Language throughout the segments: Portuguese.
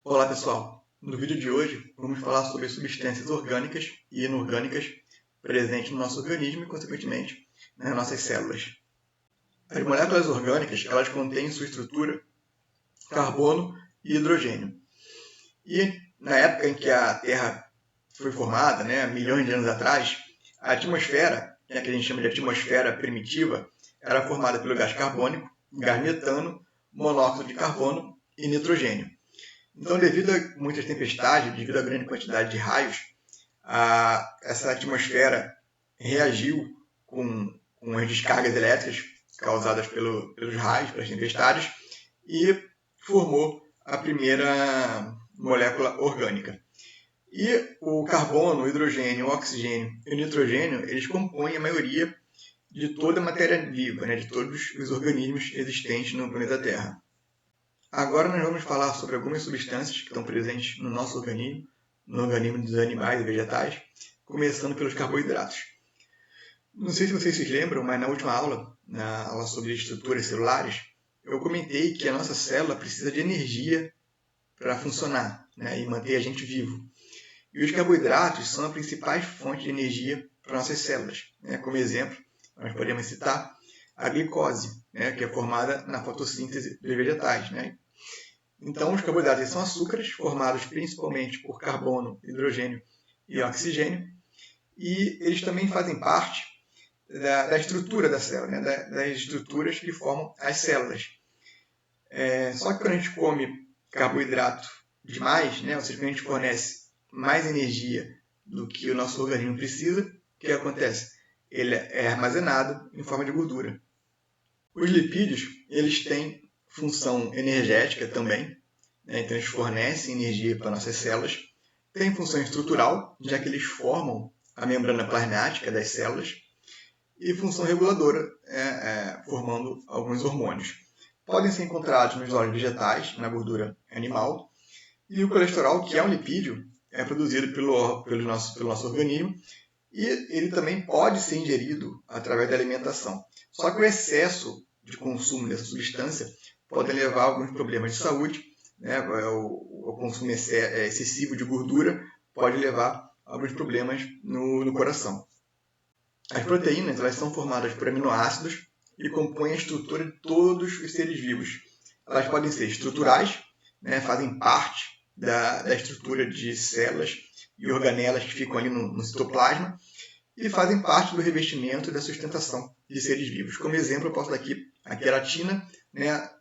Olá pessoal, no vídeo de hoje vamos falar sobre substâncias orgânicas e inorgânicas presentes no nosso organismo e, consequentemente, nas nossas células. As moléculas orgânicas elas contêm em sua estrutura carbono e hidrogênio. E na época em que a Terra foi formada, milhões de anos atrás, a atmosfera, que a gente chama de atmosfera primitiva, era formada pelo gás carbônico, gás metano, monóxido de carbono e nitrogênio. Então, devido a muitas tempestades, devido à grande quantidade de raios, essa atmosfera reagiu com as descargas elétricas causadas pelos raios, pelas tempestades, e formou a primeira molécula orgânica. E o carbono, o hidrogênio, o oxigênio e o nitrogênio, eles compõem a maioria de toda a matéria viva, de todos os organismos existentes no planeta Terra. Agora nós vamos falar sobre algumas substâncias que estão presentes no nosso organismo, no organismo dos animais e vegetais, começando pelos carboidratos. Não sei se vocês se lembram, mas na última aula, na aula sobre estruturas celulares, eu comentei que a nossa célula precisa de energia para funcionar, e manter a gente vivo. E os carboidratos são a principal fonte de energia para nossas células. Como exemplo, nós podemos citar a glicose, que é formada na fotossíntese dos vegetais. Então, os carboidratos são açúcares formados principalmente por carbono, hidrogênio e oxigênio, e eles também fazem parte da estrutura da célula, das estruturas que formam as células. Só que quando a gente come carboidrato demais, ou seja, quando a gente fornece mais energia do que o nosso organismo precisa, o que acontece? Ele é armazenado em forma de gordura. Os lipídios, eles têm função energética também, então eles fornecem energia para nossas células. Tem função estrutural, já que eles formam a membrana plasmática das células, e função reguladora, formando alguns hormônios. Podem ser encontrados nos óleos vegetais, na gordura animal, e o colesterol, que é um lipídio, é produzido pelo nosso organismo, e ele também pode ser ingerido através da alimentação. Só que o excesso de consumo dessa substância pode levar a alguns problemas de saúde. O consumo excessivo de gordura pode levar a alguns problemas no coração. As proteínas elas são formadas por aminoácidos e compõem a estrutura de todos os seres vivos. Elas podem ser estruturais, fazem parte da estrutura de células e organelas que ficam ali no citoplasma, e fazem parte do revestimento e da sustentação de seres vivos. Como exemplo, eu posso dar aqui a queratina,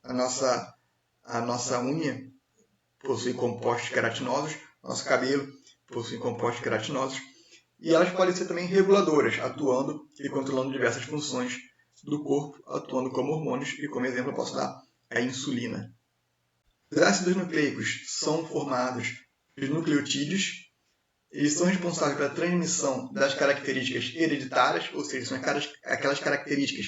a nossa unha possui compostos queratinosos, nosso cabelo possui compostos queratinosos, e elas podem ser também reguladoras, atuando e controlando diversas funções do corpo, atuando como hormônios, e como exemplo eu posso dar a insulina. Os ácidos nucleicos são formados dos nucleotídeos. Eles são responsáveis pela transmissão das características hereditárias, ou seja, são aquelas características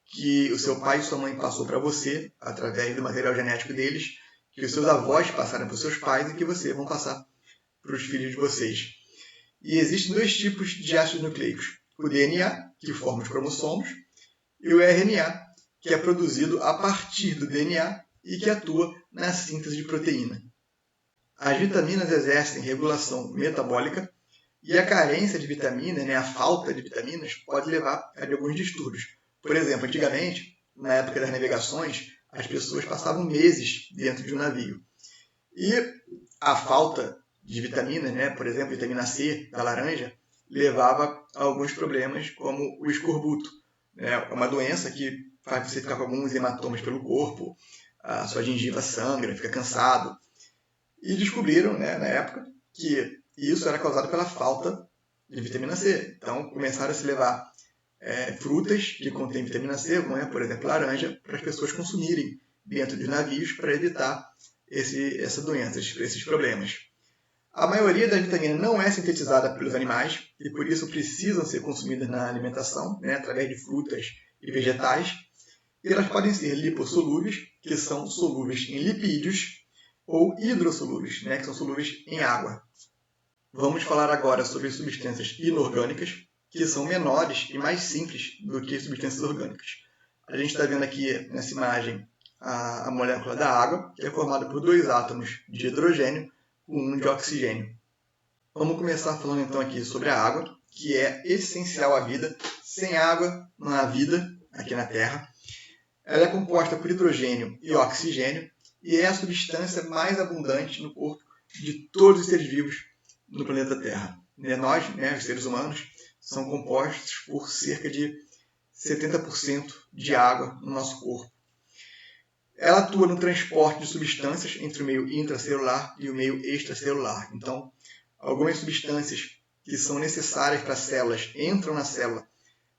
que o seu pai e sua mãe passou para você, através do material genético deles, que os seus avós passaram para os seus pais e que vocês vão passar para os filhos de vocês. E existem dois tipos de ácidos nucleicos. O DNA, que forma os cromossomos, e o RNA, que é produzido a partir do DNA e que atua na síntese de proteína. As vitaminas exercem regulação metabólica e a carência de vitamina, a falta de vitaminas, pode levar a alguns distúrbios. Por exemplo, antigamente, na época das navegações, as pessoas passavam meses dentro de um navio. E a falta de vitamina, por exemplo, vitamina C da laranja, levava a alguns problemas como o escorbuto. É uma doença que faz você ficar com alguns hematomas pelo corpo, a sua gengiva sangra, fica cansado. E descobriram, na época, que isso era causado pela falta de vitamina C. Então, começaram a se levar frutas que contêm vitamina C, como por exemplo, laranja, para as pessoas consumirem dentro dos navios para evitar essa doença, esses problemas. A maioria das vitaminas não é sintetizada pelos animais e, por isso, precisam ser consumidas na alimentação, através de frutas e vegetais. E elas podem ser lipossolúveis, que são solúveis em lipídios, ou hidrossolúveis, que são solúveis em água. Vamos falar agora sobre substâncias inorgânicas, que são menores e mais simples do que substâncias orgânicas. A gente está vendo aqui nessa imagem a molécula da água, que é formada por 2 átomos de hidrogênio com 1 de oxigênio. Vamos começar falando então aqui sobre a água, que é essencial à vida. Sem água não há vida aqui na Terra. Ela é composta por hidrogênio e oxigênio e é a substância mais abundante no corpo de todos os seres vivos no planeta Terra. Nós, os seres humanos, são compostos por cerca de 70% de água no nosso corpo. Ela atua no transporte de substâncias entre o meio intracelular e o meio extracelular. Então, algumas substâncias que são necessárias para as células entram na célula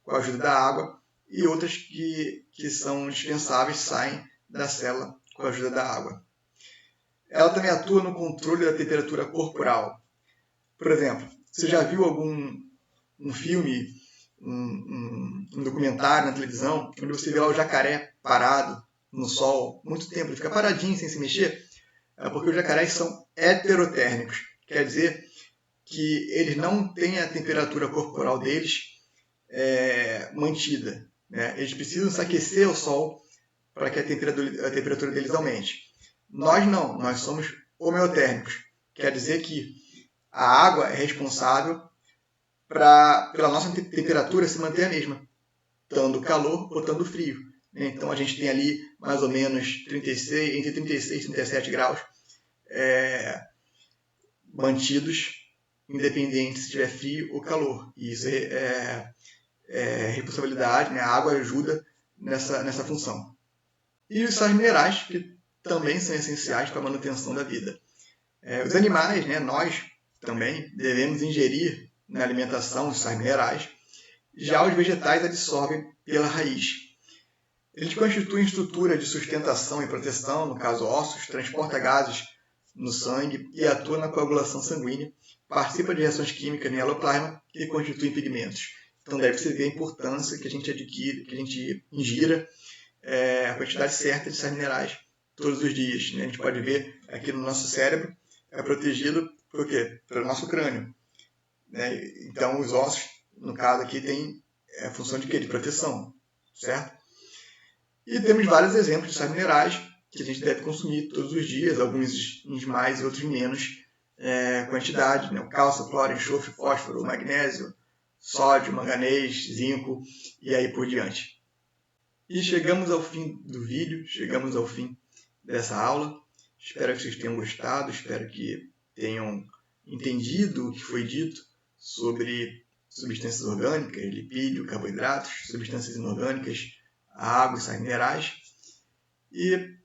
com a ajuda da água e outras que são dispensáveis saem da célula com a ajuda da água. Ela também atua no controle da temperatura corporal. Por exemplo, você já viu algum filme, um documentário na televisão, onde você vê lá o jacaré parado no sol muito tempo, ele fica paradinho sem se mexer? É porque os jacarés são heterotérmicos. Quer dizer que eles não têm a temperatura corporal deles mantida. Eles precisam se aquecer ao sol para que a temperatura deles aumente. Nós não, nós somos homeotérmicos. Quer dizer que a água é responsável pela nossa temperatura se manter a mesma, estando calor ou estando frio. Então a gente tem ali mais ou menos entre 36 e 37 graus mantidos, independente se estiver frio ou calor. E isso é responsabilidade, a água ajuda nessa função. E os sais minerais, que também são essenciais para a manutenção da vida. Os animais, nós também devemos ingerir na alimentação os sais minerais. Já os vegetais absorvem pela raiz. Eles constituem estrutura de sustentação e proteção, no caso ossos, transporta gases no sangue e atua na coagulação sanguínea, participa de reações químicas no eloplasma que constituem pigmentos. Então deve se ver a importância que a gente adquire, que a gente ingira a quantidade certa de sais minerais todos os dias. A gente pode ver aqui no nosso cérebro, é protegido por quê? Pelo nosso crânio. Então os ossos, no caso aqui, têm a função de quê? De proteção, certo? E temos vários exemplos de sais minerais que a gente deve consumir todos os dias, alguns em mais e outros em menos quantidade. O cálcio, cloro, enxofre, fósforo, magnésio, sódio, manganês, zinco e aí por diante. E chegamos ao fim do vídeo, chegamos ao fim dessa aula. Espero que vocês tenham gostado, espero que tenham entendido o que foi dito sobre substâncias orgânicas, lipídio, carboidratos, substâncias inorgânicas, água e sais minerais. E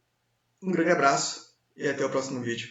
um grande abraço e até o próximo vídeo.